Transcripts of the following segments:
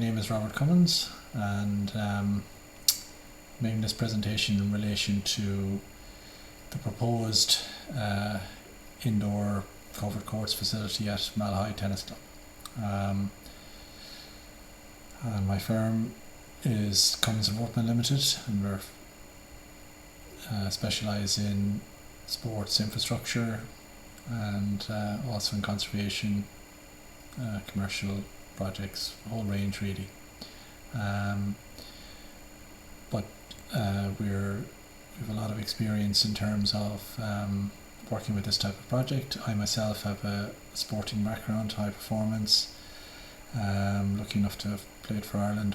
name is Robert Cummins, and making this presentation in relation to the proposed indoor covered courts facility at Malahide Tennis Club. And my firm is Cummins Voortman Ltd, and we're specialise in sports infrastructure and also in conservation, commercial projects, a whole range really. But we have a lot of experience in terms of working with this type of project. I myself have a sporting background, high performance, lucky enough to have played for Ireland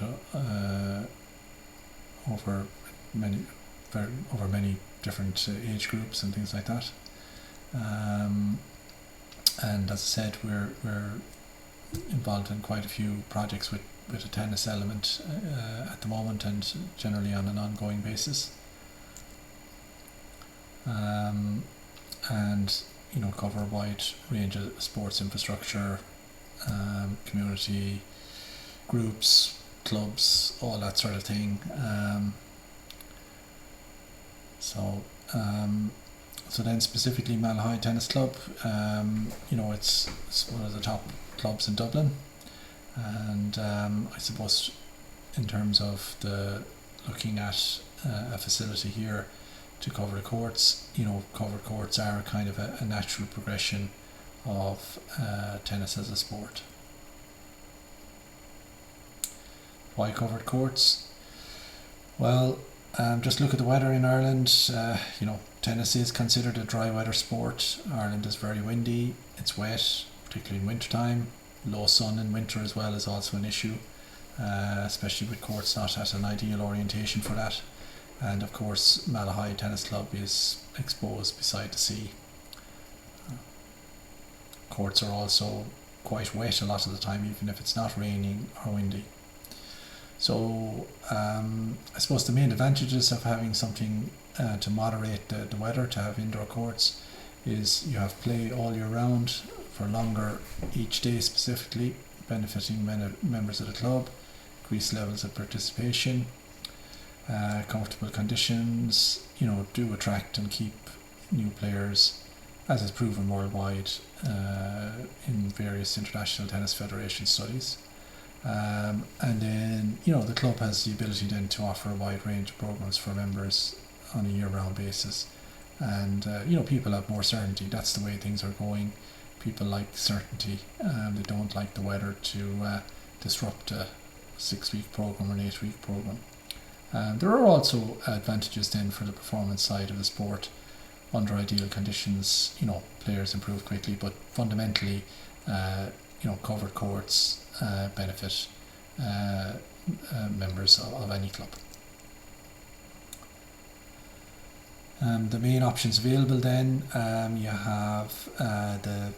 over many different age groups and things like that. And as I said, we're involved in quite a few projects with a tennis element at the moment, and generally on an ongoing basis. And cover a wide range of sports infrastructure, community groups, clubs, all that sort of thing. So then specifically Malahide Tennis Club, it's one of the top clubs in Dublin, and I suppose in terms of looking at a facility here to cover the courts, covered courts are kind of a natural progression of tennis as a sport. Why covered courts? Well, just look at the weather in Ireland. Tennis is considered a dry weather sport. Ireland is very windy, it's wet, particularly in winter time. Low sun in winter as well is also an issue, especially with courts not at an ideal orientation for that. And of course Malahide Tennis Club is exposed beside the sea. Courts are also quite wet a lot of the time, even if it's not raining or windy. So I suppose the main advantages of having something to moderate the weather, to have indoor courts, is you have play all year round for longer each day specifically, benefiting members of the club, increased levels of participation, comfortable conditions, do attract and keep new players, as is proven worldwide in various international tennis federation studies. And then the club has the ability then to offer a wide range of programs for members on a year-round basis, and people have more certainty. That's the way things are going. People like certainty. They don't like the weather to disrupt a 6-week program or an 8-week program. There are also advantages then for the performance side of the sport. Under ideal conditions, players improve quickly, but fundamentally, covered courts benefit members of any club. The main options available then, you have the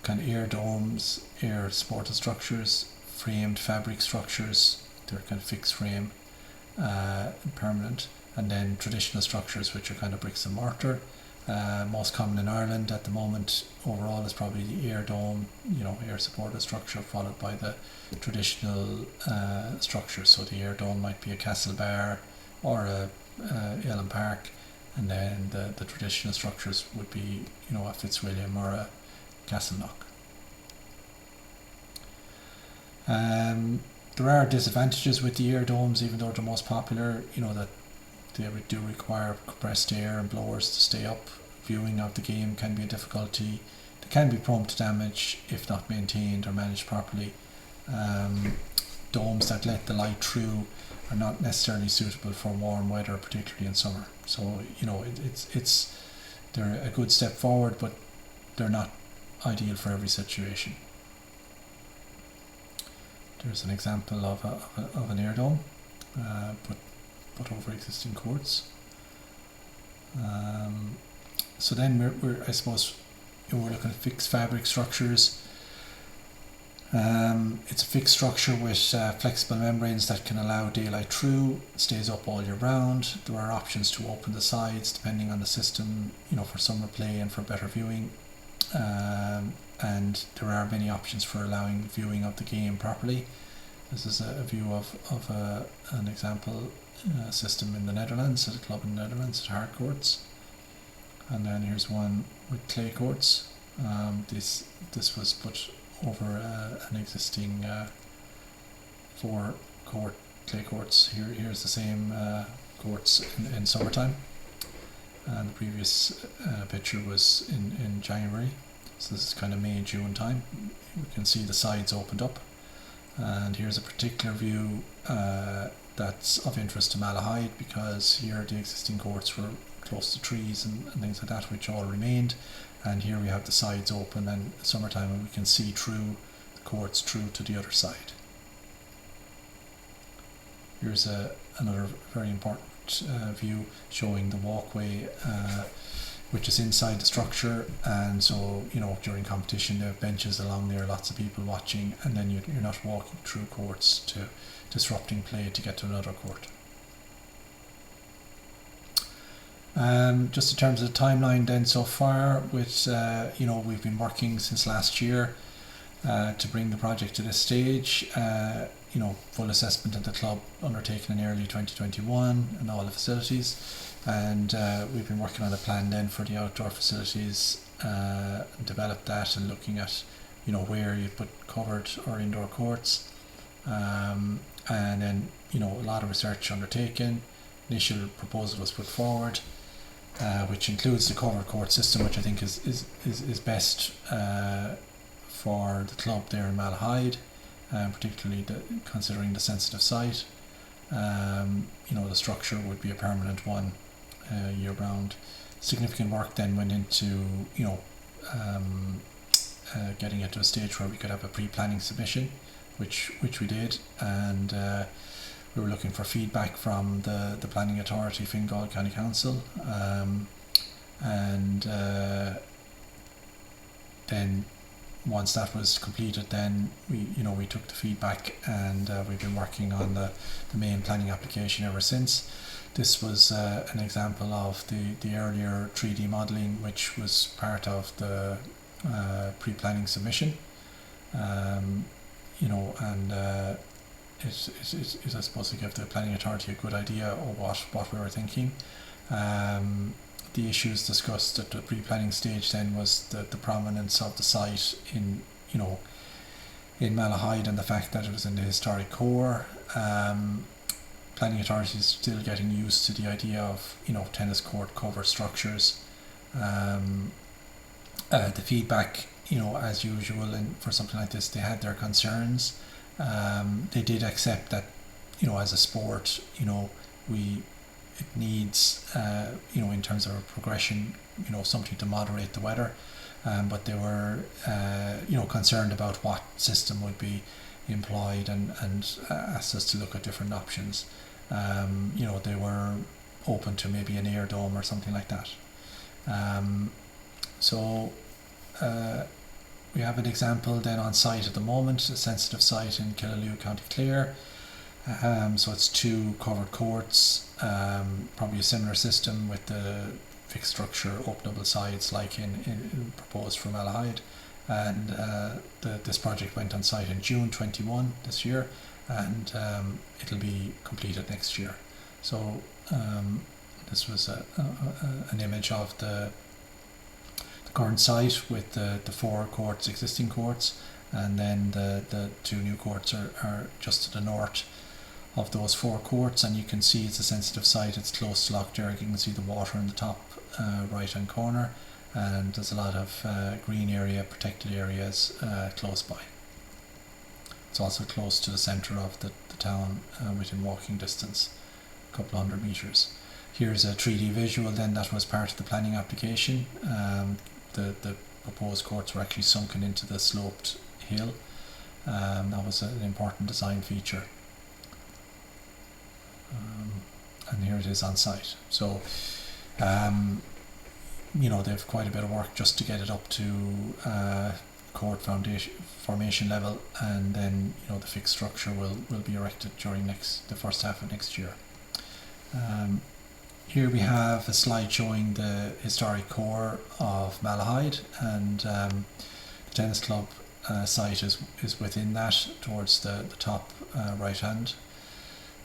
kind of air domes, air supported structures, framed fabric structures, they're kind of fixed frame, permanent, and then traditional structures which are kind of bricks and mortar. Most common in Ireland at the moment overall is probably the air dome, air supported structure, followed by the traditional structure. So the air dome might be a Castle Bar or a Ellen Park, and then the traditional structures would be a Fitzwilliam or a Castleknock. There are disadvantages with the air domes, even though they're most popular, that they do require compressed air and blowers to stay up. Viewing of the game can be a difficulty. They can be prone to damage if not maintained or managed properly. Domes that let the light through are not necessarily suitable for warm weather, particularly in summer. So they're a good step forward, but they're not ideal for every situation. There's an example of an air dome, but over existing courts. So then we're I suppose we're looking at fixed fabric structures. It's a fixed structure with flexible membranes that can allow daylight through. It stays up all year round. There are options to open the sides depending on the system, for summer play and for better viewing. And there are many options for allowing viewing of the game properly. This is a view of an example system in the Netherlands, at a club in the Netherlands, at hard courts. And then here's one with clay courts. This was put over an existing 4-court clay courts. Here's the same courts in summertime. And the previous picture was in January. So this is kind of May, June time. You can see the sides opened up. And here's a particular view that's of interest to Malahide, because here the existing courts were close to trees and things like that, which all remained. And here we have the sides open, and summertime, and we can see through the courts through to the other side. Here's another very important view showing the walkway which is inside the structure, and so during competition they have benches along there, lots of people watching, and then you're not walking through courts to disrupting play to get to another court. Just in terms of the timeline then so far, with we've been working since last year to bring the project to this stage. Full assessment of the club undertaken in early 2021 and all the facilities, and we've been working on a plan then for the outdoor facilities, developed that, and looking at where you put covered or indoor courts, and then a lot of research undertaken. Initial proposal was put forward, which includes the covered court system, which I think is best for the club there in Malahide, particularly considering the sensitive site. The structure would be a permanent one, year round. Significant work then went into getting it to a stage where we could have a pre-planning submission, which we did, and we were looking for feedback from the planning authority, Fingal County Council, and then once that was completed, then we took the feedback, and we've been working on the main planning application ever since. This was an example of the earlier 3D modelling, which was part of the pre-planning submission, and it I suppose to give the planning authority a good idea of what we were thinking. The issues discussed at the pre-planning stage then was the prominence of the site in Malahide, and the fact that it was in the historic core. Planning authority is still getting used to the idea of tennis court cover structures. The feedback, as usual, and for something like this, they had their concerns. They did accept that as a sport, it needs, in terms of a progression, something to moderate the weather. But they were, concerned about what system would be employed, and asked us to look at different options. They were open to maybe an air dome or something like that. We have an example then on site at the moment, a sensitive site in Kilkenny, County Clare. So it's 2 covered courts, probably a similar system with the fixed structure, openable sides like in proposed for Malahide. And this project went on site in June 21 this year, and it'll be completed next year. So this was an image of the current site with the 4 courts, existing courts, and then the 2 new courts are just to the north of those 4 courts, and you can see it's a sensitive site. It's close to Lough Derg. You can see the water in the top right hand corner, and there's a lot of green area, protected areas close by. It's also close to the centre of the town, within walking distance, a couple hundred metres. Here's a 3D visual then that was part of the planning application. The proposed courts were actually sunken into the sloped hill. That was an important design feature. And here it is on site. So they've quite a bit of work just to get it up to court formation level, and then the fixed structure will be erected during the first half of next year. Here we have a slide showing the historic core of Malahide, and the tennis club site is within that, towards the top right hand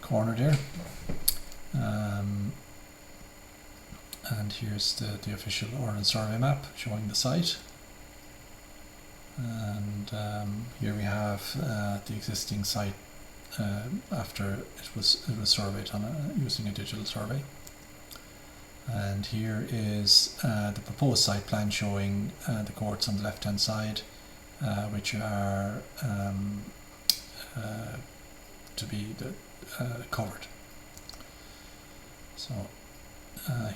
corner there. And here's the official Ireland survey map showing the site. And here we have the existing site after it was surveyed using a digital survey. And here is the proposed site plan showing the courts on the left hand side, which are to be covered. So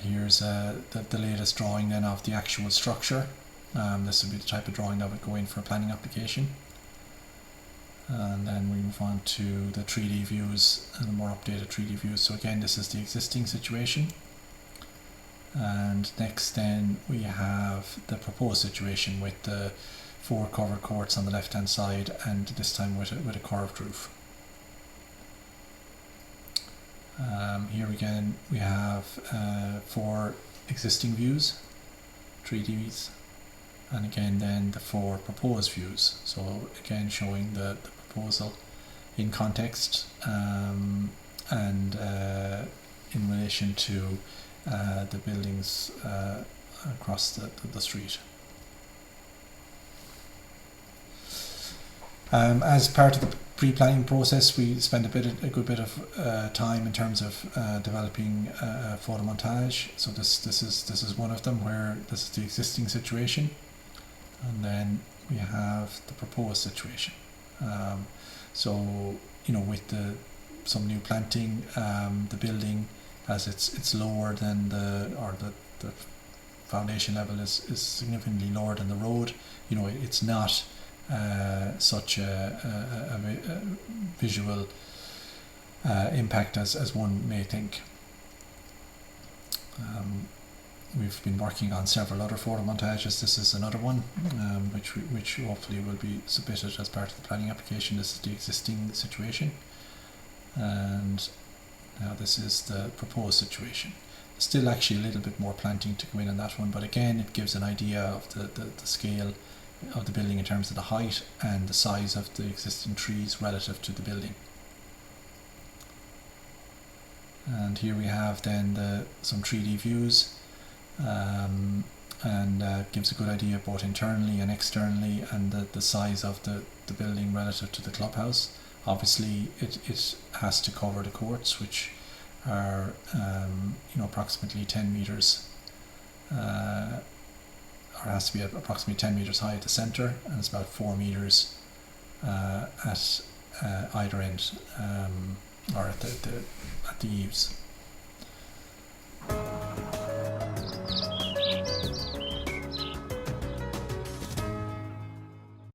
here's the latest drawing then of the actual structure. This would be the type of drawing that would go in for a planning application. And then we move on to the 3D views and the more updated 3D views. So again, this is the existing situation. And next then we have the proposed situation with the 4 covered courts on the left hand side, and this time with a curved roof. Here again we have 4 existing views, 3Ds, and again then the 4 proposed views. So again showing the proposal in context and in relation to the buildings across the street. As part of the pre-planning process, we spent a good bit of time in terms of developing a photo montage. So this is one of them, where this is the existing situation, and then we have the proposed situation. So with some new planting, the building, as it's lower than the foundation level is significantly lower than the road. It's not such a visual impact as one may think. We've been working on several other photo montages. This is another one, which hopefully will be submitted as part of the planning application. This is the existing situation, and now this is the proposed situation. Still actually a little bit more planting to go in on that one, but again it gives an idea of the scale of the building in terms of the height and the size of the existing trees relative to the building. And here we have then some 3D views, and gives a good idea both internally and externally, and the size of the building relative to the clubhouse. Obviously it has to cover the courts, which are approximately 10 meters, or has to be approximately 10 meters high at the center, and it's about 4 meters at either end, or at the eaves.